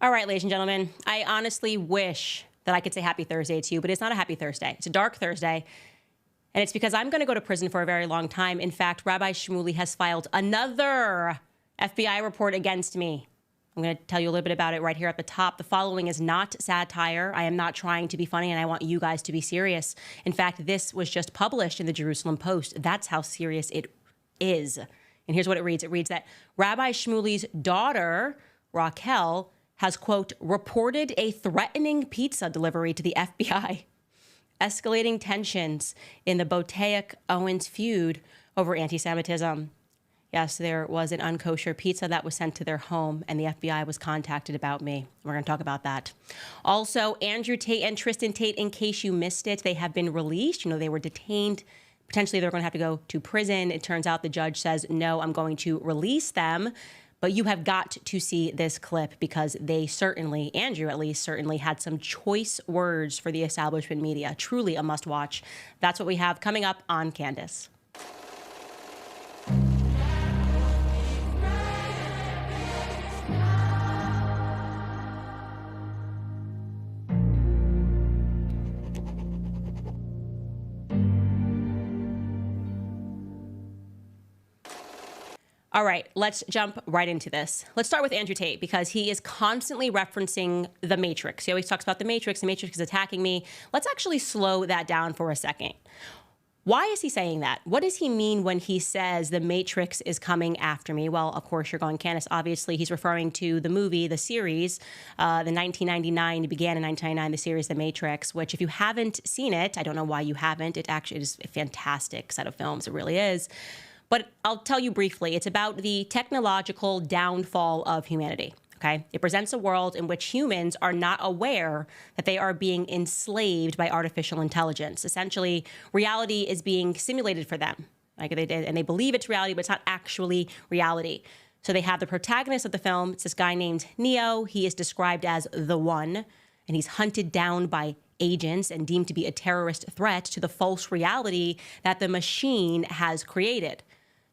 All right, ladies and gentlemen, I honestly wish that I could say happy Thursday to you, but it's not a happy Thursday. It's a dark Thursday. And it's because I'm going to go to prison for a very long time. In fact, Rabbi Shmuley has filed another FBI report against me. I'm going to tell you a little bit about it right here at the top. The following is not satire. I am not trying to be funny, and I want you guys to be serious. In fact, this was just published in the Jerusalem Post. That's how serious it is. And here's what it reads. It reads that Rabbi Shmuley's daughter, Raquel, has, quote, reported a threatening pizza delivery to the FBI, escalating tensions in the Tate Owens feud over anti-Semitism. Yes, there was an unkosher pizza that was sent to their home, and the FBI was contacted about me. We're going to talk about that. Also, Andrew Tate and Tristan Tate, in case you missed it, they have been released. You know, they were detained. Potentially, they're going to have to go to prison. It turns out the judge says, no, I'm going to release them. But you have got to see this clip because they certainly, Andrew at least, certainly had some choice words for the establishment media. Truly a must watch. That's what we have coming up on Candace. All right, let's jump right into this. Let's start with Andrew Tate because he is constantly referencing the Matrix. He always talks about the Matrix is attacking me. Let's actually slow that down for a second. Why is he saying that? What does he mean when he says the Matrix is coming after me? Well, of course, you're going, Candace. Obviously, he's referring to the movie, the series, the 1999, it began in 1999, the series The Matrix, which if you haven't seen it, I don't know why you haven't. It actually is a fantastic set of films. It really is. But I'll tell you briefly, it's about the technological downfall of humanity, okay? It presents a world in which humans are not aware that they are being enslaved by artificial intelligence. Essentially, reality is being simulated for them. And they believe it's reality, but it's not actually reality. So they have the protagonist of the film. It's this guy named Neo. He is described as the One, and he's hunted down by agents and deemed to be a terrorist threat to the false reality that the machine has created.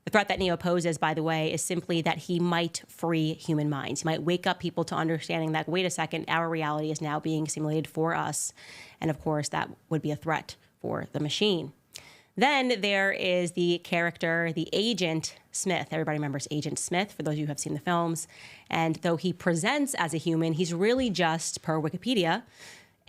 The threat that Neo poses, by the way, is simply that he might free human minds. He might wake up people to understanding that, wait a second, our reality is now being simulated for us. And of course, that would be a threat for the machine. Then there is the character, the Agent Smith. Everybody remembers Agent Smith, for those of you who have seen the films. And though he presents as a human, he's really just, per Wikipedia,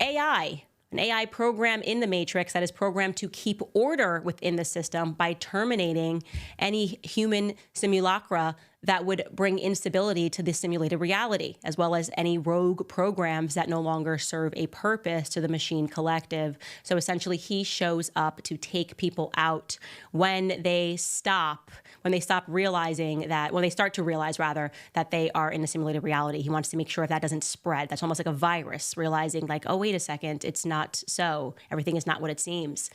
AI. An AI program in the Matrix that is programmed to keep order within the system by terminating any human simulacra that would bring instability to the simulated reality, as well as any rogue programs that no longer serve a purpose to the machine collective. So essentially, he shows up to take people out when they start to realize rather that they are in a simulated reality. He wants to make sure that doesn't spread. That's almost like a virus, realizing like, oh, wait a second, it's not so. Everything is not what it seems.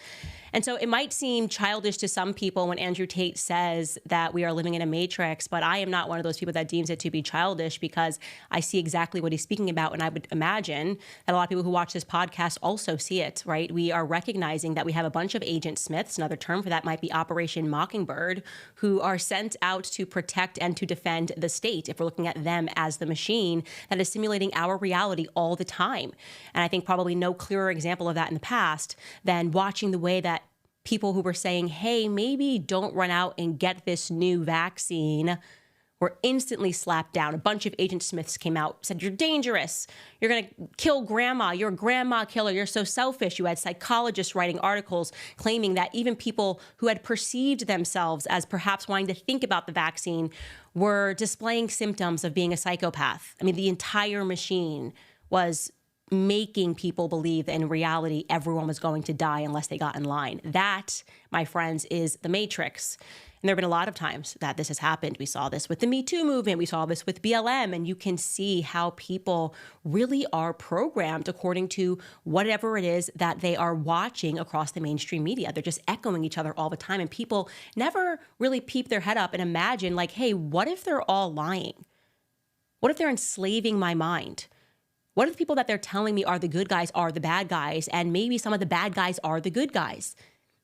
And so it might seem childish to some people when Andrew Tate says that we are living in a matrix, but I am not one of those people that deems it to be childish because I see exactly what he's speaking about. And I would imagine that a lot of people who watch this podcast also see it, right? We are recognizing that we have a bunch of Agent Smiths. Another term for that might be Operation Mockingbird, who are sent out to protect and to defend the state, if we're looking at them as the machine that is simulating our reality all the time. And I think probably no clearer example of that in the past than watching the way that people who were saying, hey, maybe don't run out and get this new vaccine, were instantly slapped down. A bunch of Agent Smiths came out, said, you're dangerous. You're going to kill grandma. You're a grandma killer. You're so selfish. You had psychologists writing articles claiming that even people who had perceived themselves as perhaps wanting to think about the vaccine were displaying symptoms of being a psychopath. I mean, the entire machine was making people believe that in reality, everyone was going to die unless they got in line. That, my friends, is the Matrix. And there have been a lot of times that this has happened. We saw this with the Me Too movement. We saw this with BLM. And you can see how people really are programmed according to whatever it is that they are watching across the mainstream media. They're just echoing each other all the time. And people never really peep their head up and imagine, like, hey, what if they're all lying? What if they're enslaving my mind? What if the people that they're telling me are the good guys are the bad guys, and maybe some of the bad guys are the good guys?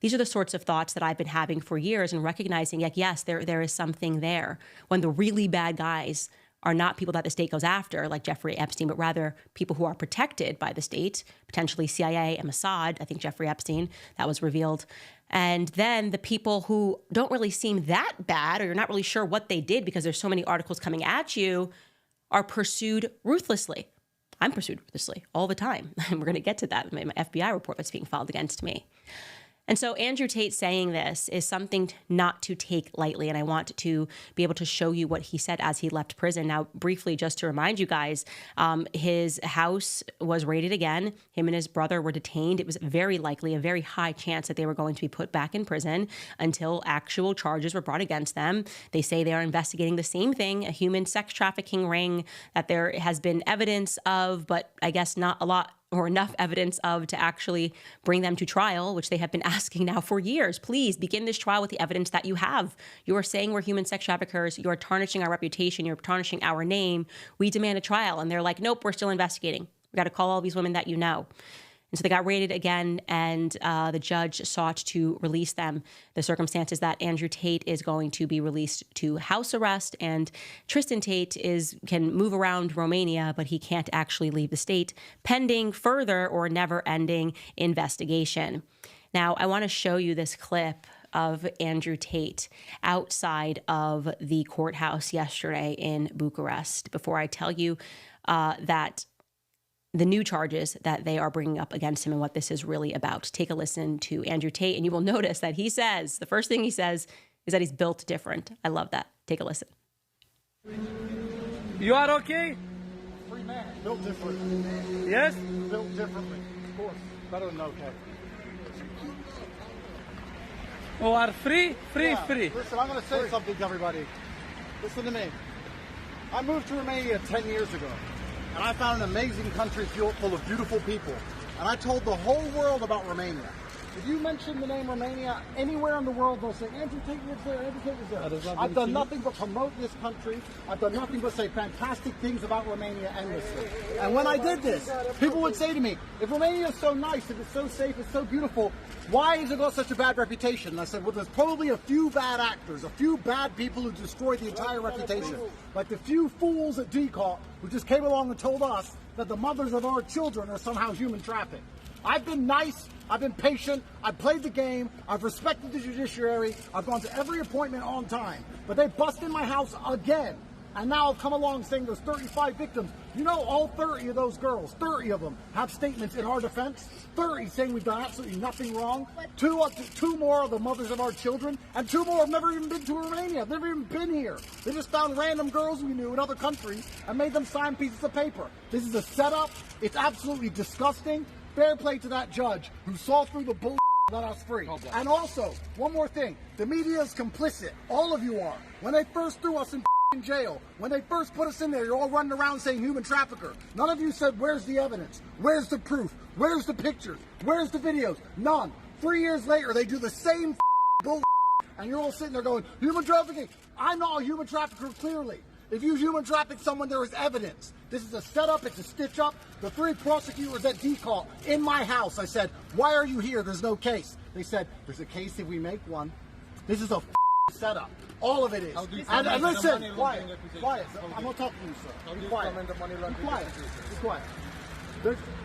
These are the sorts of thoughts that I've been having for years and recognizing, like, yes, there is something there when the really bad guys are not people that the state goes after, like Jeffrey Epstein, but rather people who are protected by the state, potentially CIA and Mossad. I think Jeffrey Epstein, that was revealed. And then the people who don't really seem that bad, or you're not really sure what they did because there's so many articles coming at you, are pursued ruthlessly. I'm pursued ruthlessly all the time. And we're going to get to that in my FBI report that's being filed against me. And so Andrew Tate saying this is something not to take lightly. And I want to be able to show you what he said as he left prison. Now, briefly, just to remind you guys, his house was raided again. Him and his brother were detained. It was very likely, a very high chance that they were going to be put back in prison until actual charges were brought against them. They say they are investigating the same thing, a human sex trafficking ring that there has been evidence of, but I guess not a lot or enough evidence of to actually bring them to trial, which they have been asking now for years. Please begin this trial with the evidence that you have. You are saying we're human sex traffickers. You are tarnishing our reputation. You're tarnishing our name. We demand a trial. And they're like, nope, we're still investigating. We got to call all these women that you know. And so they got raided again, and the judge sought to release them. The circumstances that Andrew Tate is going to be released to house arrest, and Tristan Tate can move around Romania, but he can't actually leave the state, pending further or never-ending investigation. Now, I want to show you this clip of Andrew Tate outside of the courthouse yesterday in Bucharest before I tell you that the new charges that they are bringing up against him and what this is really about. Take a listen to Andrew Tate, and you will notice that he says, the first thing he says is that he's built different. I love that. Take a listen. You are okay? Free man, built differently. Yes? Built differently, of course. Better than okay. You are free? Free. Listen, I'm going to say something to everybody. Listen to me. I moved to Romania 10 years ago. And I found an amazing country full of beautiful people. And I told the whole world about Romania. If you mention the name Romania anywhere in the world, they'll say, Andrew Tate lives there, Andrew Tate lives there. I've done nothing but promote this country. I've done nothing but say fantastic things about Romania endlessly. And when I did this, people would say to me, if Romania is so nice, if it's so safe, it's so beautiful, why has it got such a bad reputation? And I said, well, there's probably a few bad actors, a few bad people who destroyed the entire reputation. Like the few fools at DCOT who just came along and told us that the mothers of our children are somehow human trafficked. I've been nice, I've been patient, I've played the game, I've respected the judiciary, I've gone to every appointment on time. But they bust in my house again. And now I've come along saying there's 35 victims. You know, all 30 of those girls, 30 of them, have statements in our defense. 30 saying we've done absolutely nothing wrong. Two more are the mothers of our children, and 2 more have never even been to Romania. They've never even been here. They just found random girls we knew in other countries and made them sign pieces of paper. This is a setup. It's absolutely disgusting. Fair play to that judge who saw through the bull. Let us free. And also, one more thing. The media is complicit. All of you are. When they first threw us in jail, when they first put us in there, you're all running around saying human trafficker. None of you said, where's the evidence? Where's the proof? Where's the pictures? Where's the videos? None. 3 years later, they do the same bull, and you're all sitting there going, human trafficking. I'm not a human trafficker, clearly. If you human traffic someone, there is evidence. This is a setup, it's a stitch up. The 3 prosecutors at DCOT in my house, I said, why are you here? There's no case. They said, there's a case if we make one. This is a setup. All of it is. And listen, quiet. I'm not talking to you, sir. Be quiet. Be quiet.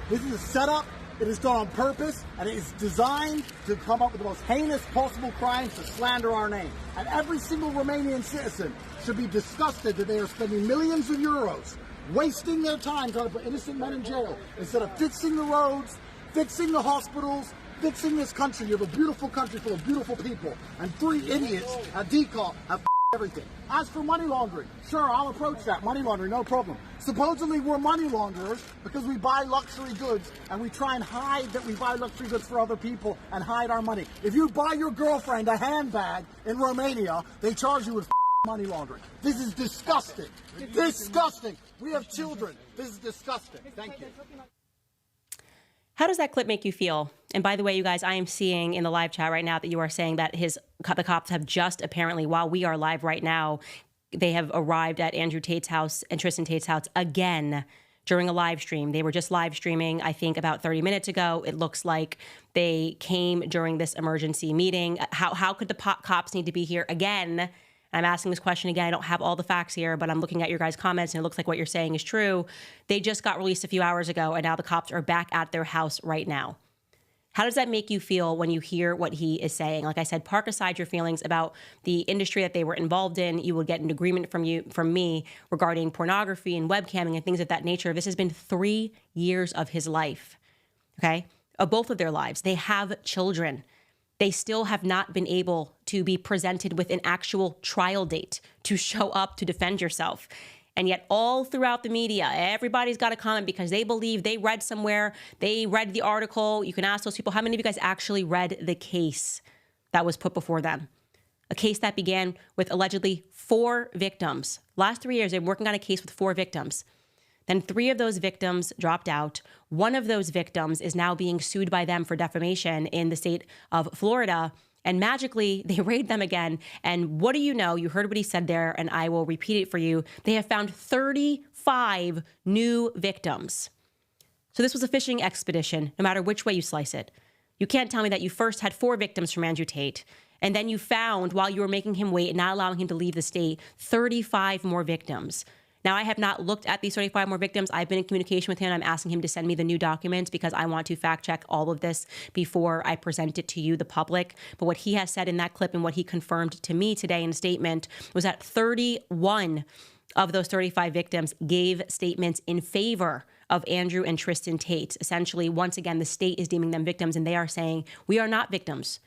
This is a setup. It is done on purpose, and it is designed to come up with the most heinous possible crimes to slander our name. And every single Romanian citizen should be disgusted that they are spending millions of euros, wasting their time trying to put innocent men in jail, instead of fixing the roads, fixing the hospitals, fixing this country. You have a beautiful country full of beautiful people, and 3 idiots at DCOT have everything. As for money laundering, sure, I'll approach that. Money laundering, no problem. Supposedly we're money launderers because we buy luxury goods and we try and hide that we buy luxury goods for other people and hide our money. If you buy your girlfriend a handbag in Romania, they charge you with money laundering. This is disgusting. Disgusting. We have children. This is disgusting. Thank you. How does that clip make you feel? And by the way, you guys, I am seeing in the live chat right now that you are saying that the cops have just apparently, while we are live right now, they have arrived at Andrew Tate's house and Tristan Tate's house again during a live stream. They were just live streaming, I think, about 30 minutes ago. It looks like they came during this emergency meeting. How could the cops need to be here again I'm asking this question again. I don't have all the facts here, but I'm looking at your guys' comments and it looks like what you're saying is true. They just got released a few hours ago and now the cops are back at their house right now. How does that make you feel when you hear what he is saying? Like I said, park aside your feelings about the industry that they were involved in. You will get an agreement from me regarding pornography and webcamming and things of that nature. This has been 3 years of his life, okay? Of both of their lives. They have children. They still have not been able to be presented with an actual trial date to show up to defend yourself. And yet all throughout the media, everybody's got a comment because they believe they read somewhere, they read the article. You can ask those people, how many of you guys actually read the case that was put before them? A case that began with allegedly 4 victims. Last 3 years, they've been working on a case with 4 victims. Then 3 of those victims dropped out. One of those victims is now being sued by them for defamation in the state of Florida. And magically, they raid them again. And what do you know? You heard what he said there, and I will repeat it for you. They have found 35 new victims. So this was a fishing expedition, no matter which way you slice it. You can't tell me that you first had 4 victims from Andrew Tate, and then you found, while you were making him wait and not allowing him to leave the state, 35 more victims. Now, I have not looked at these 35 more victims. I've been in communication with him. I'm asking him to send me the new documents because I want to fact check all of this before I present it to you, the public. But what he has said in that clip and what he confirmed to me today in a statement was that 31 of those 35 victims gave statements in favor of Andrew and Tristan Tate. Essentially, once again, the state is deeming them victims and they are saying, we are not victims.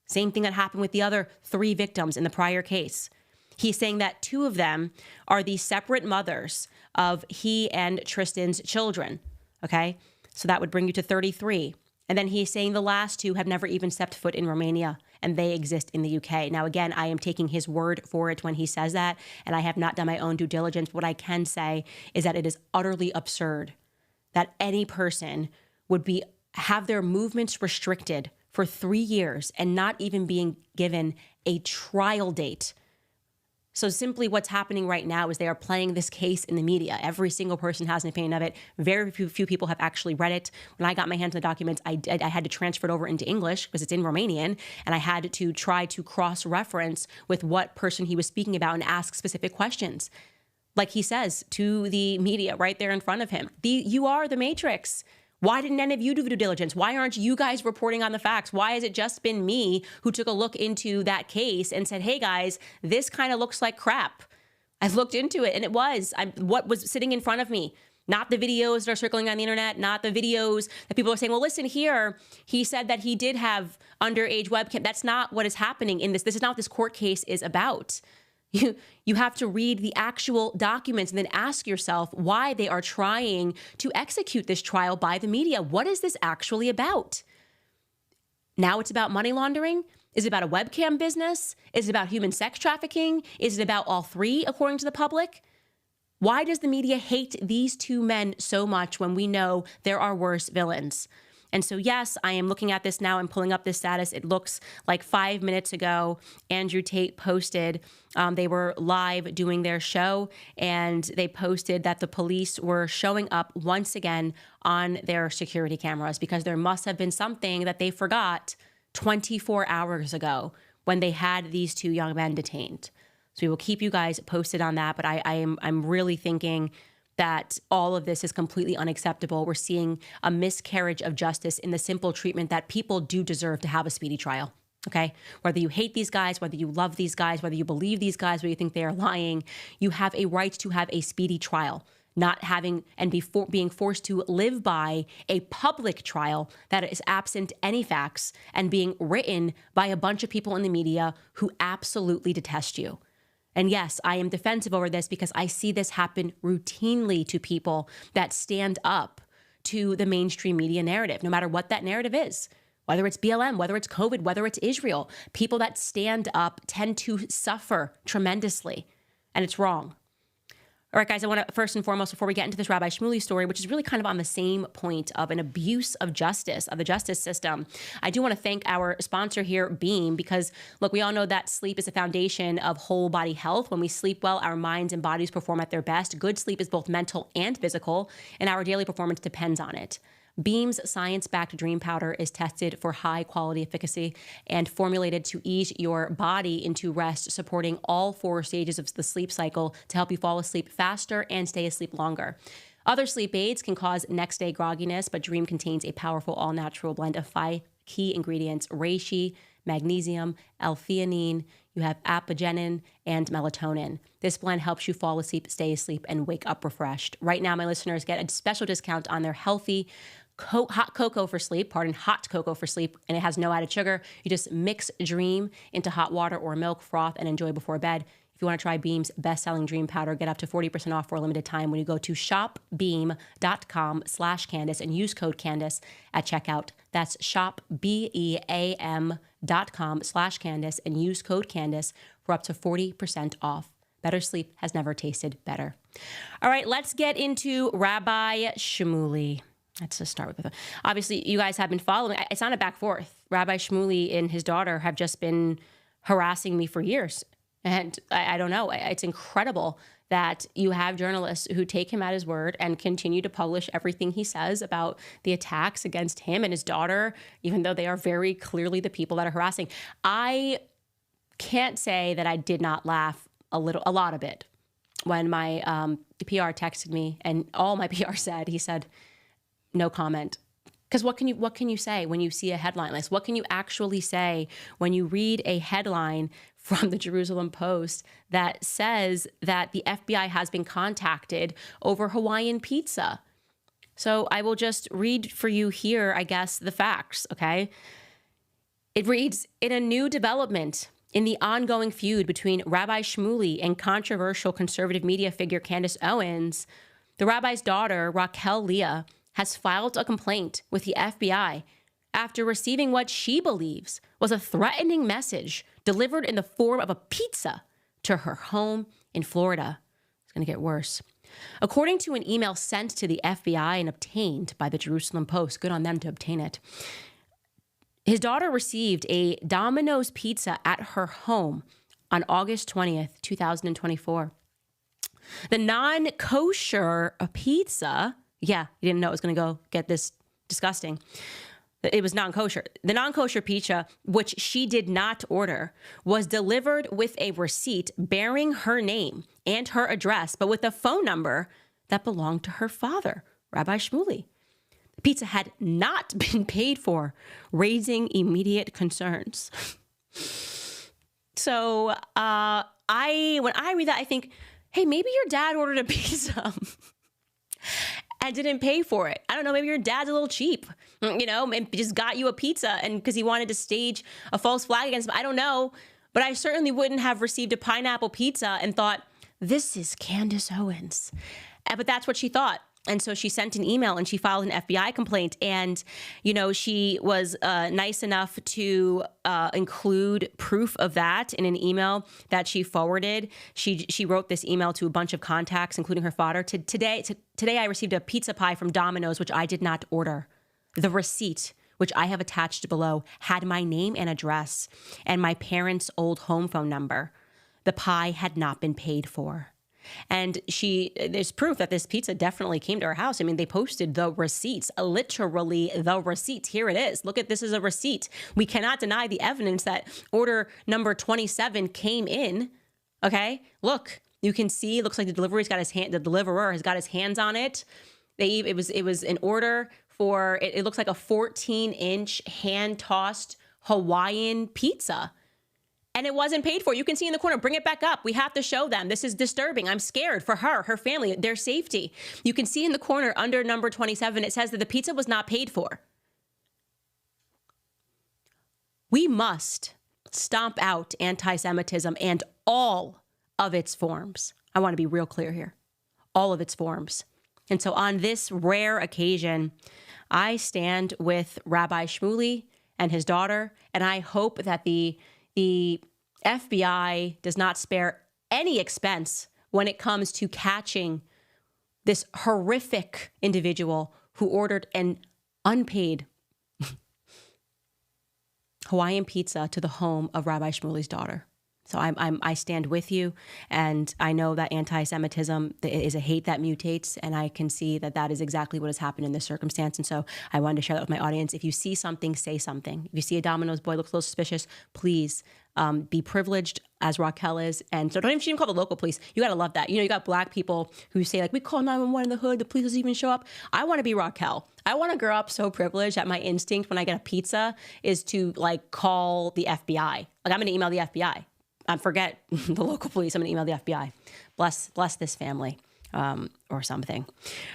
Same thing that happened with the other 3 victims in the prior case. He's saying that 2 of them are the separate mothers of he and Tristan's children, okay? So that would bring you to 33. And then he's saying the last 2 have never even stepped foot in Romania, and they exist in the UK. Now, again, I am taking his word for it when he says that, and I have not done my own due diligence. What I can say is that it is utterly absurd that any person would have their movements restricted for 3 years and not even being given a trial date. So simply what's happening right now is they are playing this case in the media. Every single person has an opinion of it. Very few people have actually read it. When I got my hands on the documents, I had to transfer it over into English because it's in Romanian, and I had to try to cross-reference with what person he was speaking about and ask specific questions. Like he says to the media right there in front of him, you are the Matrix. Why didn't any of you do due diligence? Why aren't you guys reporting on the facts? Why has it just been me who took a look into that case and said, hey guys, this kind of looks like crap? I've looked into it and it was what was sitting in front of me. Not the videos that are circling on the internet, not the videos that people are saying, well, listen here, he said that he did have underage webcam. That's not what is happening in this. This is not what this court case is about. You have to read the actual documents and then ask yourself why they are trying to execute this trial by the media. What is this actually about? Now it's about money laundering? Is it about a webcam business? Is it about human sex trafficking? Is it about all 3, according to the public? Why does the media hate these 2 men so much when we know there are worse villains? And so, yes, I am looking at this now. I'm pulling up this status. It looks like 5 minutes ago, Andrew Tate posted, they were live doing their show, and they posted that the police were showing up once again on their security cameras because there must have been something that they forgot 24 hours ago when they had these 2 young men detained. So we will keep you guys posted on that, but I'm really thinking that all of this is completely unacceptable. We're seeing a miscarriage of justice in the simple treatment that people do deserve to have a speedy trial, okay? Whether you hate these guys, whether you love these guys, whether you believe these guys, whether you think they are lying, you have a right to have a speedy trial, not having and being forced to live by a public trial that is absent any facts and being written by a bunch of people in the media who absolutely detest you. And yes, I am defensive over this because I see this happen routinely to people that stand up to the mainstream media narrative, no matter what that narrative is, whether it's BLM, whether it's COVID, whether it's Israel. People that stand up tend to suffer tremendously, and it's wrong. All right, guys, I want to first and foremost, before we get into this Rabbi Shmuley story, which is really kind of on the same point of an abuse of justice, of the justice system, I do want to thank our sponsor here, Beam, because, look, we all know that sleep is a foundation of whole body health. When we sleep well, our minds and bodies perform at their best. Good sleep is both mental and physical, and our daily performance depends on it. Beam's science-backed dream powder is tested for high-quality efficacy and formulated to ease your body into rest, supporting all 4 stages of the sleep cycle to help you fall asleep faster and stay asleep longer. Other sleep aids can cause next-day grogginess, but Dream contains a powerful all-natural blend of 5 key ingredients: reishi, magnesium, L-theanine, you have apigenin, and melatonin. This blend helps you fall asleep, stay asleep, and wake up refreshed. Right now, my listeners get a special discount on their healthy hot cocoa for sleep, and it has no added sugar. You just mix Dream into hot water or milk, froth, and enjoy before bed. If you want to try Beam's best-selling Dream Powder, get up to 40% off for a limited time when you go to shopbeam.com/Candace and use code Candace at checkout. That's shopbeam.com/Candace and use code Candace for up to 40% off. Better sleep has never tasted better. All right, let's get into Rabbi Shmuley. Let's just start with it. Obviously, you guys have been following. It's not a back forth. Rabbi Shmuley and his daughter have just been harassing me for years. And I don't know. It's incredible that you have journalists who take him at his word and continue to publish everything he says about the attacks against him and his daughter, even though they are very clearly the people that are harassing. I can't say that I did not laugh a lot of it when my PR texted me, and all my PR said, he said, no comment. Because what can you say when you see a headline like this? What can you actually say when you read a headline from the Jerusalem Post that says that the FBI has been contacted over Hawaiian pizza? So I will just read for you here, I guess, the facts, okay? It reads, in a new development in the ongoing feud between Rabbi Shmuley and controversial conservative media figure Candace Owens, the rabbi's daughter, Raquel Leah, has filed a complaint with the FBI after receiving what she believes was a threatening message delivered in the form of a pizza to her home in Florida. It's going to get worse. According to an email sent to the FBI and obtained by the Jerusalem Post, good on them to obtain it, his daughter received a Domino's pizza at her home on August 20th, 2024. The non-kosher pizza, yeah, you didn't know it was going to go get this disgusting. It was non-kosher. The non-kosher pizza, which she did not order, was delivered with a receipt bearing her name and her address, but with a phone number that belonged to her father, Rabbi Shmuley. The pizza had not been paid for, raising immediate concerns. So when I read that, I think, hey, maybe your dad ordered a pizza and didn't pay for it. I don't know, maybe your dad's a little cheap, and just got you a pizza and because he wanted to stage a false flag against him. I don't know, but I certainly wouldn't have received a pineapple pizza and thought, this is Candace Owens. But that's what she thought. And so she sent an email and she filed an FBI complaint. And, she was nice enough to include proof of that in an email that she forwarded. She wrote this email to a bunch of contacts, including her father. Today I received a pizza pie from Domino's, which I did not order. The receipt, which I have attached below, had my name and address and my parents' old home phone number. The pie had not been paid for. And there's proof that this pizza definitely came to her house. I mean, they posted the receipts, literally the receipt. Here it is. Look at this is a receipt. We cannot deny the evidence that order number 27 came in. Okay, look, you can see. It looks like the deliverer has got his hands on it. It was an order for. It looks like a 14-inch hand tossed Hawaiian pizza. And it wasn't paid for. You can see in the corner, bring it back up. We have to show them. This is disturbing. I'm scared for her family, their safety. You can see in the corner under number 27, it says that the pizza was not paid for. We must stomp out anti-Semitism and all of its forms. I want to be real clear here. All of its forms. And so on this rare occasion, I stand with Rabbi Shmuley and his daughter, and I hope that the FBI does not spare any expense when it comes to catching this horrific individual who ordered an unpaid Hawaiian pizza to the home of Rabbi Shmuley's daughter. So I stand with you, and I know that anti-Semitism is a hate that mutates, and I can see that that is exactly what has happened in this circumstance. And so I wanted to share that with my audience. If you see something, say something. If you see a Domino's boy looks a little suspicious, please be privileged as Raquel is. And so don't even call the local police. You got to love that. You know, you got black people who say like, we call 911 in the hood, the police doesn't even show up. I want to be Raquel. I want to grow up so privileged that my instinct when I get a pizza is to like call the FBI. Like I'm going to email the FBI. Forget the local police. I'm going to email the FBI. Bless this family. Or something.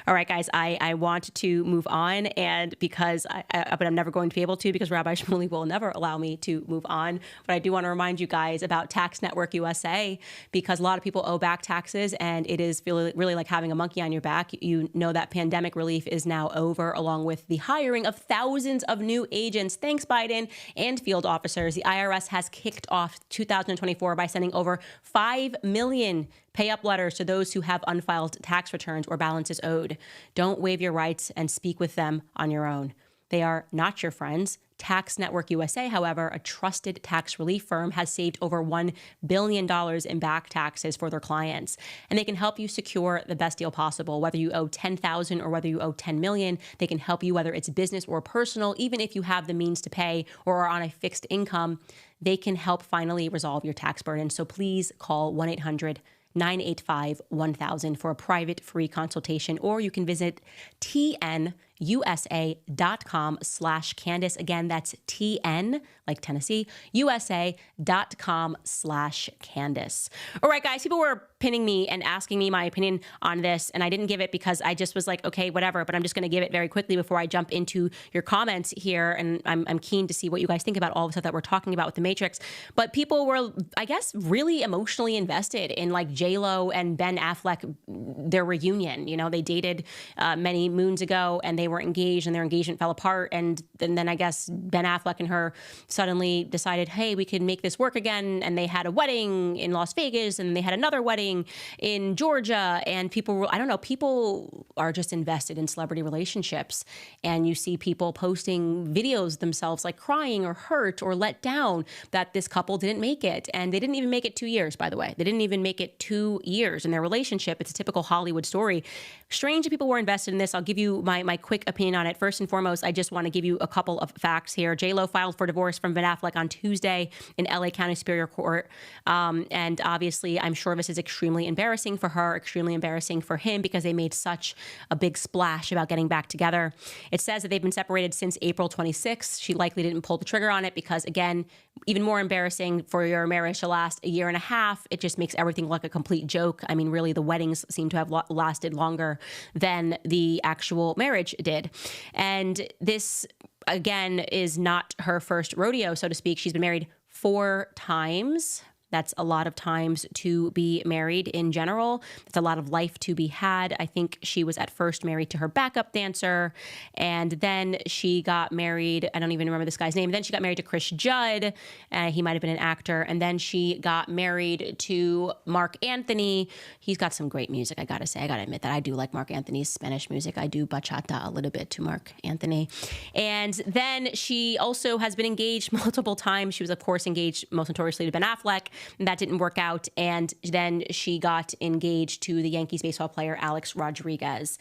All right, guys, I want to move on, and but I'm never going to be able to because Rabbi Shmuley will never allow me to move on. But I do want to remind you guys about Tax Network USA, because a lot of people owe back taxes, and it is really like having a monkey on your back. You know that pandemic relief is now over, along with the hiring of thousands of new agents. Thanks, Biden, and field officers. The IRS has kicked off 2024 by sending over 5 million pay-up letters to those who have unfiled tax returns or balances owed. Don't waive your rights and speak with them on your own. They are not your friends. Tax Network USA, however, a trusted tax relief firm, has saved over $1 billion in back taxes for their clients. And they can help you secure the best deal possible. Whether you owe $10,000 or whether you owe $10 million, they can help you whether it's business or personal. Even if you have the means to pay or are on a fixed income, they can help finally resolve your tax burden. So please call 1-800-985-1000 for a private free consultation, or you can visit tnusa.com/Candace. Again, that's TN, like Tennessee, USA.com/Candace. All right, guys, people were pinning me and asking me my opinion on this, and I didn't give it because I just was like, okay, whatever, but I'm just going to give it very quickly before I jump into your comments here, and I'm keen to see what you guys think about all the stuff that we're talking about with The Matrix. But people were, I guess, really emotionally invested in like J-Lo and Ben Affleck, their reunion. You know, they dated many moons ago, and they were engaged, and their engagement fell apart, and then I guess Ben Affleck and her suddenly decided, hey, we can make this work again, and they had a wedding in Las Vegas, and they had another wedding in Georgia, and people were, I don't know, people are just invested in celebrity relationships, and you see people posting videos themselves like crying or hurt or let down that this couple didn't make it, and they didn't even make it 2 years, by the way. They didn't even make it 2 years in their relationship. It's a typical Hollywood story. Strange that people were invested in this. I'll give you my quick opinion on it. First and foremost, I just want to give you a couple of facts here. J-Lo filed for divorce from Ben Affleck on Tuesday in LA County Superior Court. And obviously, I'm sure this is extremely embarrassing for her, extremely embarrassing for him, because they made such a big splash about getting back together. It says that they've been separated since April 26th. She likely didn't pull the trigger on it because, again, even more embarrassing for your marriage to last a year and a half. It just makes everything look a complete joke. I mean, really, the weddings seem to have lasted longer than the actual marriage did. And this, again, is not her first rodeo, so to speak. She's been married 4 times. That's a lot of times to be married in general. It's a lot of life to be had. I think she was at first married to her backup dancer, and then she got married. I don't even remember this guy's name. Then she got married to Chris Judd. He might have been an actor. And then she got married to Mark Anthony. He's got some great music, I got to say. I got to admit that I do like Mark Anthony's Spanish music. I do bachata a little bit to Mark Anthony. And then she also has been engaged multiple times. She was, of course, engaged most notoriously to Ben Affleck. That didn't work out. And then she got engaged to the Yankees baseball player Alex Rodriguez.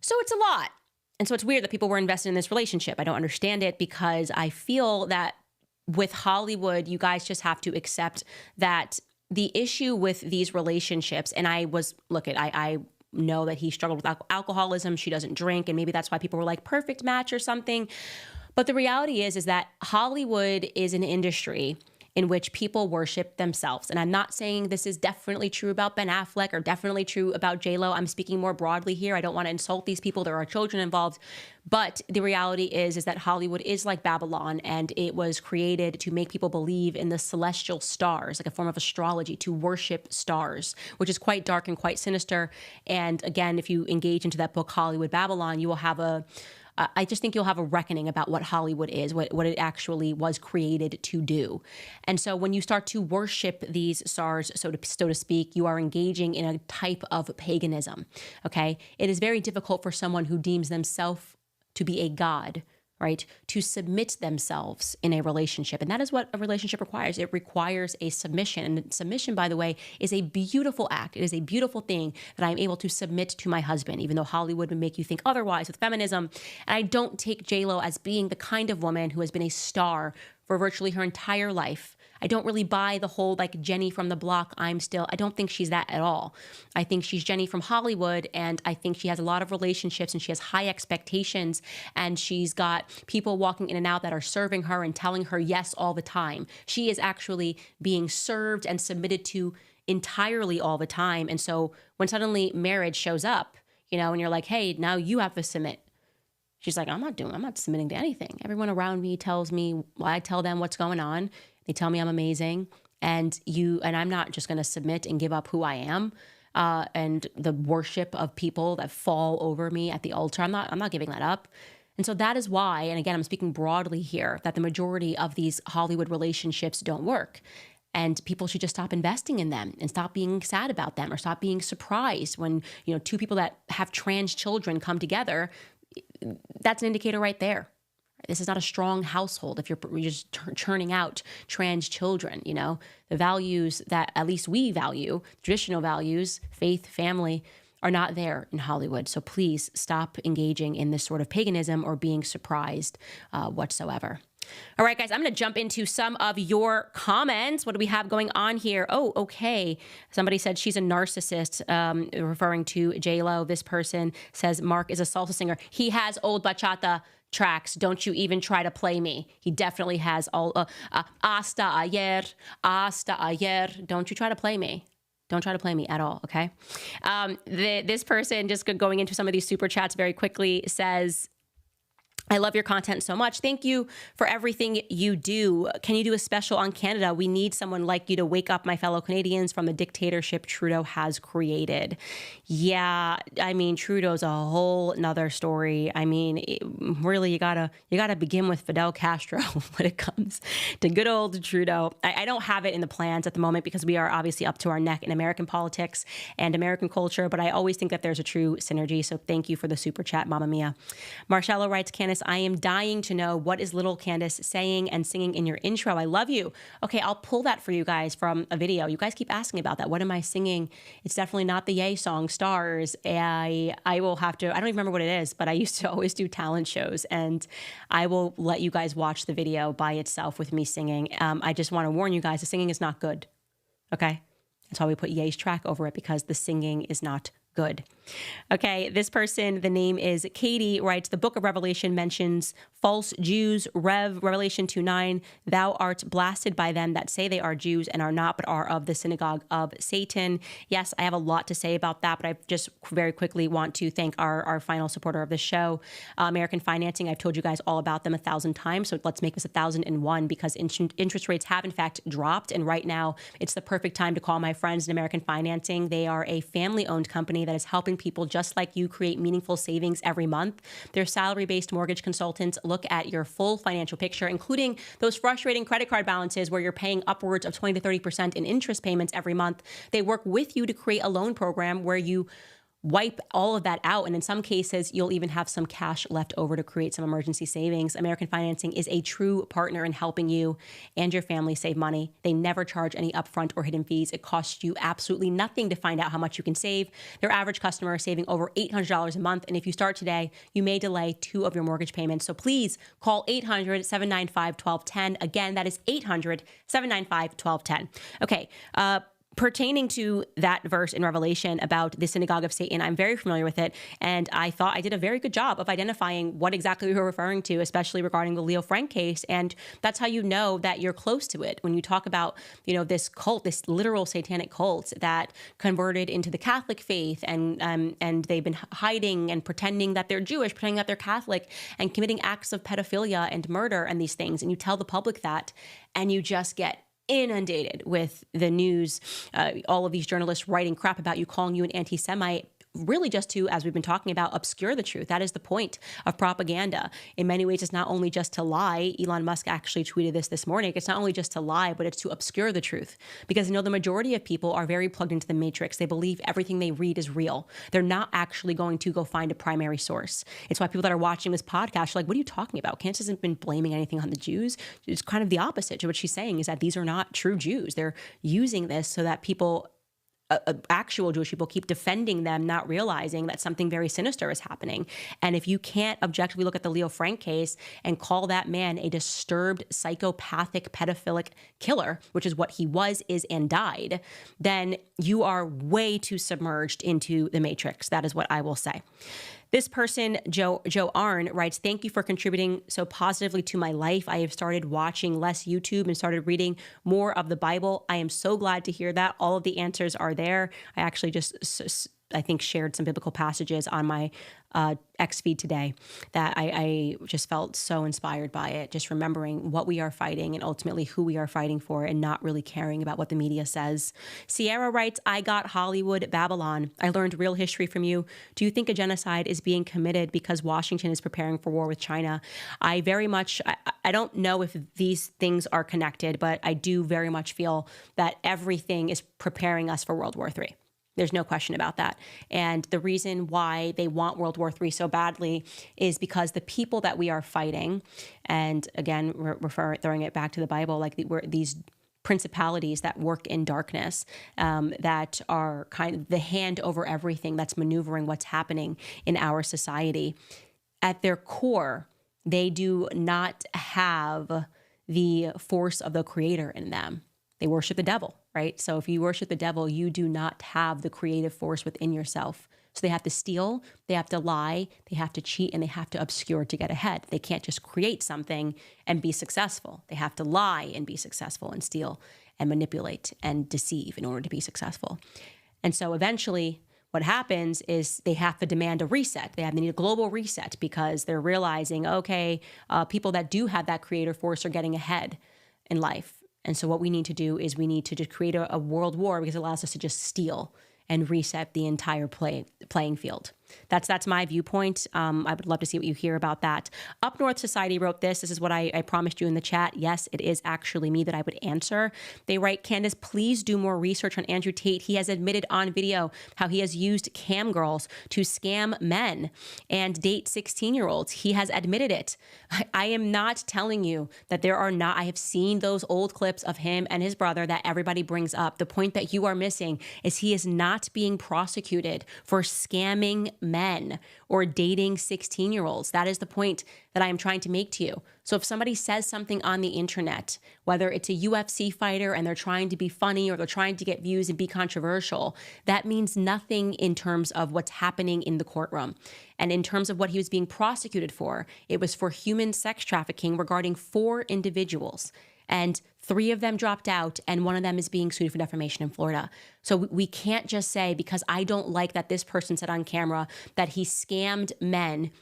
So it's a lot. And so it's weird that people were invested in this relationship. I don't understand it, because I feel that with Hollywood, you guys just have to accept that the issue with these relationships, and I know that he struggled with alcoholism. She doesn't drink. And maybe that's why people were like, perfect match or something. But the reality is that Hollywood is an industry in which people worship themselves. And I'm not saying this is definitely true about Ben Affleck or definitely true about J-Lo. I'm speaking more broadly here. I don't want to insult these people. There are children involved. But the reality is that Hollywood is like Babylon, and it was created to make people believe in the celestial stars, like a form of astrology, to worship stars, which is quite dark and quite sinister. And again, if you engage into that book, Hollywood Babylon, you will have I just think you'll have a reckoning about what Hollywood is, what it actually was created to do. And so when you start to worship these stars, so to speak, you are engaging in a type of paganism, okay? It is very difficult for someone who deems themselves to be a god right, to submit themselves in a relationship. And that is what a relationship requires. It requires a submission. And submission, by the way, is a beautiful act. It is a beautiful thing that I'm able to submit to my husband, even though Hollywood would make you think otherwise with feminism. And I don't take J-Lo as being the kind of woman who has been a star for virtually her entire life. I don't really buy the whole like Jenny from the block, I don't think she's that at all. I think she's Jenny from Hollywood, and I think she has a lot of relationships and she has high expectations, and she's got people walking in and out that are serving her and telling her yes all the time. She is actually being served and submitted to entirely all the time. And so when suddenly marriage shows up, you know, and you're like, hey, now you have to submit. She's like, I'm not submitting to anything. Everyone around me tells me, I tell them what's going on. They tell me I'm amazing, and I'm not just going to submit and give up who I am, and the worship of people that fall over me at the altar. I'm not giving that up. And so that is why, and again, I'm speaking broadly here, that the majority of these Hollywood relationships don't work. And people should just stop investing in them and stop being sad about them, or stop being surprised when, you know, two people that have trans children come together. That's an indicator right there. This is not a strong household if you're just churning out trans children. You know, the values that at least we value, traditional values, faith, family, are not there in Hollywood. So please stop engaging in this sort of paganism or being surprised whatsoever. All right, guys, I'm going to jump into some of your comments. What do we have going on here? Oh, okay. Somebody said she's a narcissist, referring to J-Lo. This person says Mark is a salsa singer. He has old bachata tracks. Don't you even try to play me. He definitely has all hasta ayer. Don't you try to play me. Don't try to play me at all, okay? This person, just going into some of these super chats very quickly, says, I love your content so much. Thank you for everything you do. Can you do a special on Canada? We need someone like you to wake up my fellow Canadians from the dictatorship Trudeau has created. Yeah, I mean, Trudeau's a whole nother story. I mean, really, you gotta begin with Fidel Castro when it comes to good old Trudeau. I don't have it in the plans at the moment because we are obviously up to our neck in American politics and American culture, but I always think that there's a true synergy. So thank you for the super chat, Mama Mia. Marcella writes, Candace, I am dying to know what is little Candace saying and singing in your intro. I love you. Okay, I'll pull that for you guys from a video. You guys keep asking about that. What am I singing? It's definitely not the Yay song, Stars. I will have to, I don't even remember what it is, but I used to always do talent shows, and I will let you guys watch the video by itself with me singing. I just want to warn you guys, the singing is not good. Okay? That's why we put Yay's track over it, because the singing is not good. Okay, this person, the name is Katie, writes, the book of Revelation mentions false Jews. Revelation 2:9, thou art blasted by them that say they are Jews and are not, but are of the synagogue of Satan. Yes, I have a lot to say about that, but I just very quickly want to thank our final supporter of the show, American Financing. I've told you guys all about them 1,000 times, so let's make this 1,001, because interest rates have in fact dropped, and right now it's the perfect time to call my friends in American Financing. They are a family-owned company that is helping people just like you create meaningful savings every month. Their salary-based mortgage consultants look at your full financial picture, including those frustrating credit card balances where you're paying upwards of 20 to 30% in interest payments every month. They work with you to create a loan program where you wipe all of that out. And in some cases, you'll even have some cash left over to create some emergency savings. American Financing is a true partner in helping you and your family save money. They never charge any upfront or hidden fees. It costs you absolutely nothing to find out how much you can save. Their average customer is saving over $800 a month. And if you start today, you may delay 2 of your mortgage payments. So please call 800-795-1210. Again, that is 800-795-1210. Okay. Pertaining to that verse in Revelation about the synagogue of Satan, I'm very familiar with it, and I thought I did a very good job of identifying what exactly we were referring to, especially regarding the Leo Frank case. And that's how you know that you're close to it when you talk about, you know, this cult, this literal satanic cult that converted into the Catholic faith, and they've been hiding and pretending that they're Jewish, pretending that they're Catholic, and committing acts of pedophilia and murder and these things. And you tell the public that, and you just get inundated with the news, all of these journalists writing crap about you, calling you an anti-Semite really just to, as we've been talking about, obscure the truth. That is the point of propaganda. In many ways, it's not only just to lie. Elon Musk actually tweeted this morning. It's not only just to lie, but it's to obscure the truth. Because, the majority of people are very plugged into the matrix. They believe everything they read is real. They're not actually going to go find a primary source. It's why people that are watching this podcast are like, what are you talking about? Candace hasn't been blaming anything on the Jews. It's kind of the opposite to what she's saying, is that these are not true Jews. They're using this so that people, actual Jewish people, keep defending them, not realizing that something very sinister is happening. And if you can't objectively look at the Leo Frank case and call that man a disturbed, psychopathic, pedophilic killer, which is what he was, is, and died, then you are way too submerged into the matrix. That is what I will say. This person, Joe Arn, writes, thank you for contributing so positively to my life. I have started watching less YouTube and started reading more of the Bible. I am so glad to hear that. All of the answers are there. I actually just, I think, shared some biblical passages on my X feed today that I just felt so inspired by it, just remembering what we are fighting and ultimately who we are fighting for, and not really caring about what the media says. Sierra writes, I got Hollywood Babylon. I learned real history from you. Do you think a genocide is being committed because Washington is preparing for war with China? I don't know if these things are connected, but I do very much feel that everything is preparing us for World War III. There's no question about that. And the reason why they want World War III so badly is because the people that we are fighting, and again, throwing it back to the Bible, like these principalities that work in darkness, that are kind of the hand over everything that's maneuvering what's happening in our society. At their core, they do not have the force of the Creator in them. They worship the devil, right? So if you worship the devil, you do not have the creative force within yourself. So they have to steal, they have to lie, they have to cheat, and they have to obscure to get ahead. They can't just create something and be successful. They have to lie and be successful, and steal and manipulate and deceive in order to be successful. And so eventually what happens is they have to demand a reset. They need a global reset, because they're realizing, okay, people that do have that creative force are getting ahead in life. And so what we need to do is we need to just create a world war, because it allows us to just steal and reset the entire playing field. That's my viewpoint. I would love to see what you hear about that. Up North Society wrote this. This is what I promised you in the chat. Yes, it is actually me that I would answer. They write, Candace, please do more research on Andrew Tate. He has admitted on video how he has used cam girls to scam men and date 16-year-olds. He has admitted it. I am not telling you that there are not. I have seen those old clips of him and his brother that everybody brings up. The point that you are missing is he is not being prosecuted for scamming men or dating 16-year-olds. That is the point that I am trying to make to you. So if somebody says something on the internet, whether it's a UFC fighter and they're trying to be funny or they're trying to get views and be controversial, that means nothing in terms of what's happening in the courtroom. And in terms of what he was being prosecuted for, it was for human sex trafficking regarding 4 individuals. And 3 of them dropped out, and 1 of them is being sued for defamation in Florida. So we can't just say, because I don't like that this person said on camera that he scammed men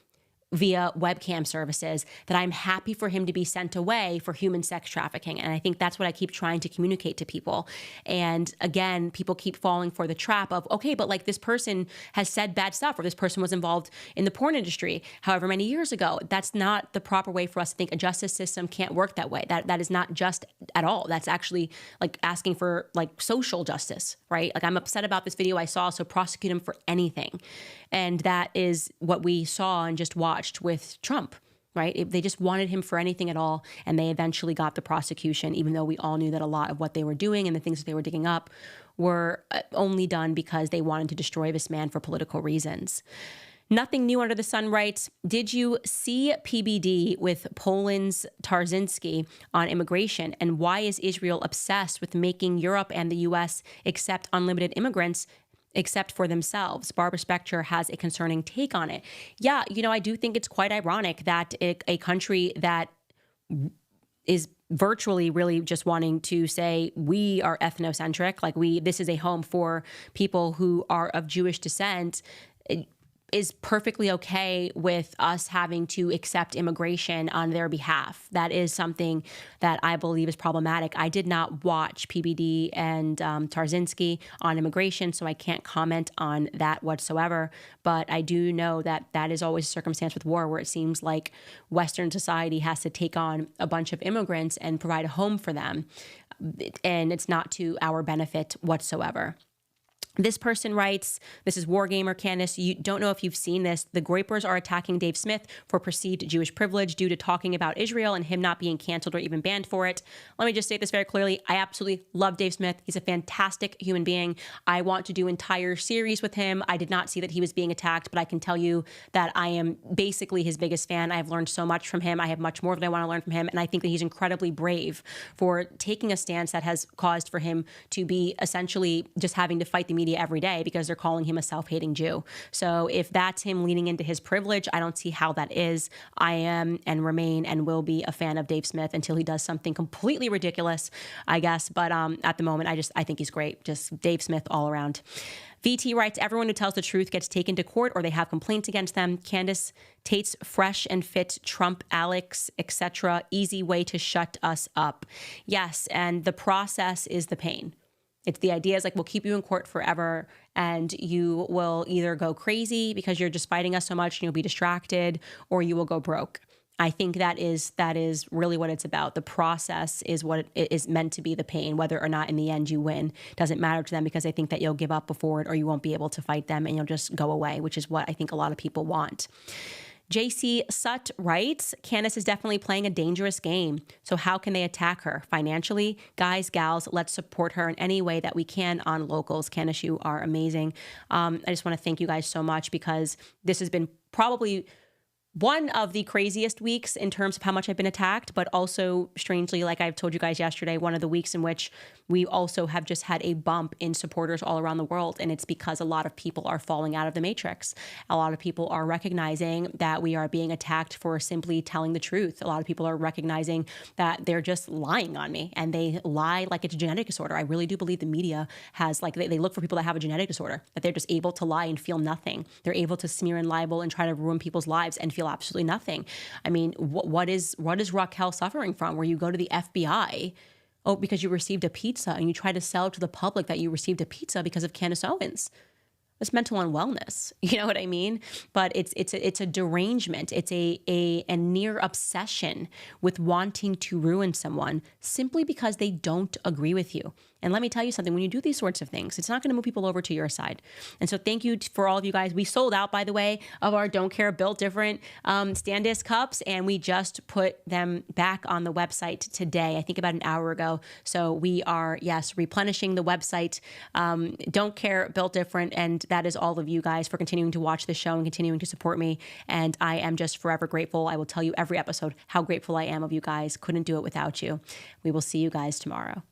via webcam services, that I'm happy for him to be sent away for human sex trafficking. And I think that's what I keep trying to communicate to people. And again, people keep falling for the trap of, okay, but like this person has said bad stuff, or this person was involved in the porn industry however many years ago. That's not the proper way for us to think. A justice system can't work that way. That is not just at all. That's actually like asking for like social justice, right? Like, I'm upset about this video I saw, so prosecute him for anything. And that is what we saw and just watched with Trump, right? They just wanted him for anything at all, and they eventually got the prosecution, even though we all knew that a lot of what they were doing and the things that they were digging up were only done because they wanted to destroy this man for political reasons. Nothing new under the sun writes, did you see PBD with Poland's Tarzinski on immigration? And why is Israel obsessed with making Europe and the U.S. accept unlimited immigrants except for themselves? Barbara Spector has a concerning take on it. Yeah, I do think it's quite ironic that a country that is virtually really just wanting to say we are ethnocentric, like this is a home for people who are of Jewish descent, is perfectly okay with us having to accept immigration on their behalf. That is something that I believe is problematic. I did not watch PBD and Tarzinski on immigration, so I can't comment on that whatsoever. But I do know that that is always a circumstance with war where it seems like Western society has to take on a bunch of immigrants and provide a home for them. And it's not to our benefit whatsoever. This person writes, this is Wargamer Candace. You don't know if you've seen this. The Groypers are attacking Dave Smith for perceived Jewish privilege due to talking about Israel and him not being canceled or even banned for it. Let me just say this very clearly. I absolutely love Dave Smith. He's a fantastic human being. I want to do entire series with him. I did not see that he was being attacked, but I can tell you that I am basically his biggest fan. I have learned so much from him. I have much more that I want to learn from him. And I think that he's incredibly brave for taking a stance that has caused for him to be essentially just having to fight the media every day because they're calling him a self-hating Jew. So if that's him leaning into his privilege, I don't see how that is. I am and remain and will be a fan of Dave Smith until he does something completely ridiculous, I guess. But at the moment, I think he's great. Just Dave Smith all around. VT writes, everyone who tells the truth gets taken to court or they have complaints against them. Candace, Tate's fresh and fit, Trump, Alex, etc. Easy way to shut us up. Yes, and the process is the pain. It's the idea is like, we'll keep you in court forever and you will either go crazy because you're just fighting us so much and you'll be distracted, or you will go broke. I think that is really what it's about. The process is what it is meant to be, the pain. Whether or not in the end you win doesn't matter to them, because they think that you'll give up before it or you won't be able to fight them and you'll just go away, which is what I think a lot of people want. JC Sutt writes, Candace is definitely playing a dangerous game. So how can they attack her? Financially? Guys, gals, let's support her in any way that we can on Locals. Candace, you are amazing. I just want to thank you guys so much, because this has been probably one of the craziest weeks in terms of how much I've been attacked, but also strangely, like I've told you guys yesterday, one of the weeks in which we also have just had a bump in supporters all around the world. And it's because a lot of people are falling out of the matrix. A lot of people are recognizing that we are being attacked for simply telling the truth. A lot of people are recognizing that they're just lying on me, and they lie like it's a genetic disorder. I really do believe the media has, like, they look for people that have a genetic disorder, that they're just able to lie and feel nothing. They're able to smear and libel and try to ruin people's lives and feel absolutely nothing. I mean, what is Raquel suffering from, where you go to the FBI, oh, because you received a pizza, and you try to sell to the public that you received a pizza because of Candace Owens? It's mental unwellness. You know what I mean? But it's a derangement. It's a near obsession with wanting to ruin someone simply because they don't agree with you. And let me tell you something, when you do these sorts of things, it's not going to move people over to your side. And so thank you for all of you guys. We sold out, by the way, of our Don't Care Built Different Standis cups, and we just put them back on the website today, I think about an hour ago. So we are, yes, replenishing the website, Don't Care Built Different, and that is all of you guys for continuing to watch the show and continuing to support me. And I am just forever grateful. I will tell you every episode how grateful I am of you guys. Couldn't do it without you. We will see you guys tomorrow.